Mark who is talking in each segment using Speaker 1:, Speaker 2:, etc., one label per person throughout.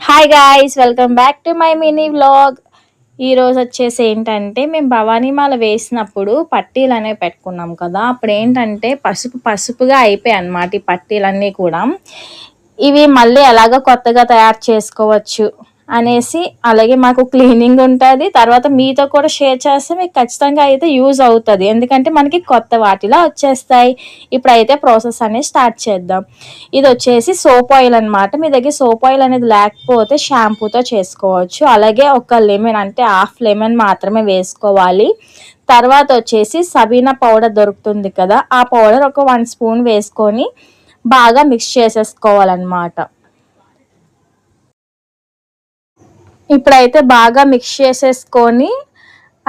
Speaker 1: Hi guys, welcome back to my mini vlog. ఈరోజు వచ్చేసి ఏంటంటే మేము భవానీమాల వేసినప్పుడు పట్టీలు అనేవి పెట్టుకున్నాం కదా. అప్పుడు ఏంటంటే పసుపుగా అయిపోయాయి అన్నమాట ఈ పట్టీలన్నీ కూడా. ఇవి మళ్ళీ ఎలాగో కొత్తగా తయారు చేసుకోవచ్చు అనేసి, అలాగే మాకు క్లీనింగ్ ఉంటుంది, తర్వాత మీతో కూడా షేర్ చేస్తే మీకు ఖచ్చితంగా అయితే యూజ్ అవుతుంది, ఎందుకంటే మనకి కొత్త వాటిలా వచ్చేస్తాయి. ఇప్పుడైతే ప్రాసెస్ అనేది స్టార్ట్ చేద్దాం. ఇది వచ్చేసి సోప్ ఆయిల్ అనమాట. మీ దగ్గర సోప్ ఆయిల్ అనేది లేకపోతే షాంపూతో చేసుకోవచ్చు. అలాగే ఒక లెమన్ అంటే హాఫ్ లెమన్ మాత్రమే వేసుకోవాలి. తర్వాత వచ్చేసి సబీనా పౌడర్ దొరుకుతుంది కదా, ఆ పౌడర్ ఒక 1 స్పూన్ వేసుకొని బాగా మిక్స్ చేసేసుకోవాలన్నమాట. ఇప్పుడైతే బాగా మిక్స్ చేసేసుకొని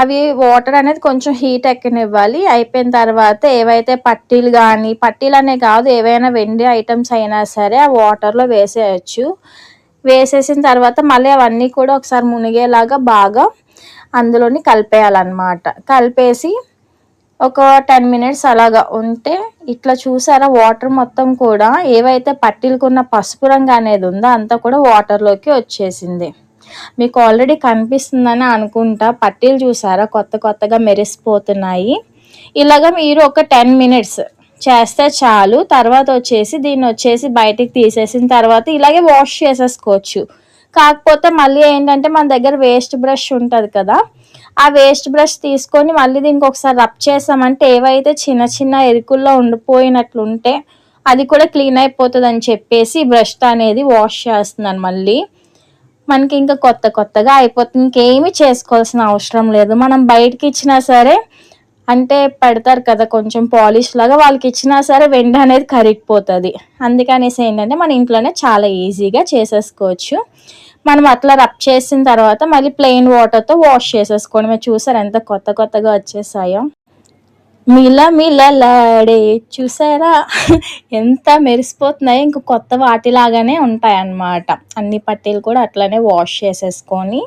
Speaker 1: అవి వాటర్ అనేది కొంచెం హీట్ ఎక్కనివ్వాలి. అయిపోయిన తర్వాత ఏవైతే పట్టీలు అనే కాదు, ఏవైనా వెండి ఐటమ్స్ అయినా సరే ఆ వాటర్లో వేసేయచ్చు. వేసేసిన తర్వాత మళ్ళీ అవన్నీ కూడా ఒకసారి మునిగేలాగా బాగా అందులోని కలిపేయాలన్నమాట. కలిపేసి ఒక 10 మినిట్స్ అలాగా ఉంటే ఇట్లా చూసారా, వాటర్ మొత్తం కూడా ఏవైతే పట్టీలకున్న పసుపు రంగు అనేది ఉందో అంతా కూడా వాటర్లోకి వచ్చేసింది. మీకు ఆల్రెడీ కనిపిస్తుందని అనుకుంటా, పట్టీలు చూసారా కొత్తగా మెరిసిపోతున్నాయి. ఇలాగ మీరు ఒక 10 మినిట్స్ చేస్తే చాలు. తర్వాత వచ్చేసి దీన్ని వచ్చేసి బయటికి తీసేసిన తర్వాత ఇలాగే వాష్ చేసేసుకోవచ్చు. కాకపోతే మళ్ళీ ఏంటంటే మన దగ్గర వేస్ట్ బ్రష్ ఉంటుంది కదా, ఆ వేస్ట్ బ్రష్ తీసుకొని మళ్ళీ దీనికి ఒకసారి రబ్ చేసామంటే ఏవైతే చిన్న ఎరుకుల్లో ఉండిపోయినట్లుంటే అది కూడా క్లీన్ అయిపోతుంది అని చెప్పేసి బ్రష్ అనేది వాష్ చేస్తున్నాను. మళ్ళీ మనకి ఇంకా కొత్తగా అయిపోతుంది, ఇంకేమీ చేసుకోవాల్సిన అవసరం లేదు. మనం బయటకి ఇచ్చినా సరే అంటే పెడతారు కదా కొంచెం పాలిష్ లాగా, వాళ్ళకి ఇచ్చినా సరే వెండి అనేది కరిగిపోతుంది. అందుకనేసి ఏంటంటే మన ఇంట్లోనే చాలా ఈజీగా చేసేసుకోవచ్చు. మనం అట్లా రబ్ చేసిన తర్వాత మళ్ళీ ప్లెయిన్ వాటర్తో వాష్ చేసేసుకోండి. మీరు చూసారు ఎంత కొత్తగా వచ్చేసాయో. మిలమిలలాడే చూసారా ఎంత మెరిసిపోతున్నాయి. ఇంక కొత్త వాటిలాగానే ఉంటాయి అన్నమాట. అన్ని పట్టీలు కూడా అట్లనే వాష్ చేసేసుకొని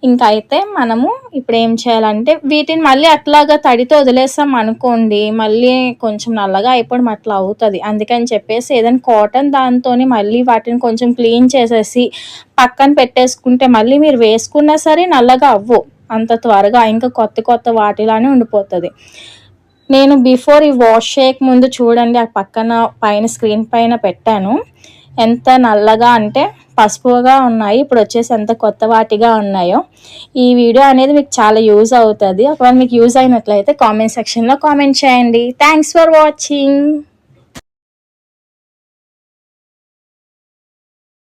Speaker 1: ఇంకా అయితే మనము ఇప్పుడు ఏం చేయాలంటే వీటిని మళ్ళీ అట్లాగా తడితో వదిలేసాం అనుకోండి, మళ్ళీ కొంచెం నల్లగా అయిపోవడం అట్లా అవుతుంది. అందుకని చెప్పేసి ఏదైనా కాటన్ దాంతో మళ్ళీ వాటిని కొంచెం క్లీన్ చేసేసి పక్కన పెట్టేసుకుంటే మళ్ళీ మీరు వేసుకున్నా సరే నల్లగా అవ్వు అంత త్వరగా, ఇంకా కొత్త వాటిలానే ఉండిపోతుంది. నేను బిఫోర్ ఈ వాష్ చేయక ముందు చూడండి, ఆ పైన స్క్రీన్ పైన పెట్టాను, ఎంత నల్లగా అంటే పసుపుగా ఉన్నాయి. ఇప్పుడు వచ్చేసి ఎంత కొత్త వాటిగా ఉన్నాయో. ఈ వీడియో అనేది మీకు చాలా యూజ్ అవుతుంది. ఒకవేళ మీకు యూజ్ అయినట్లయితే కామెంట్ సెక్షన్లో కామెంట్ చేయండి. Thanks for watching.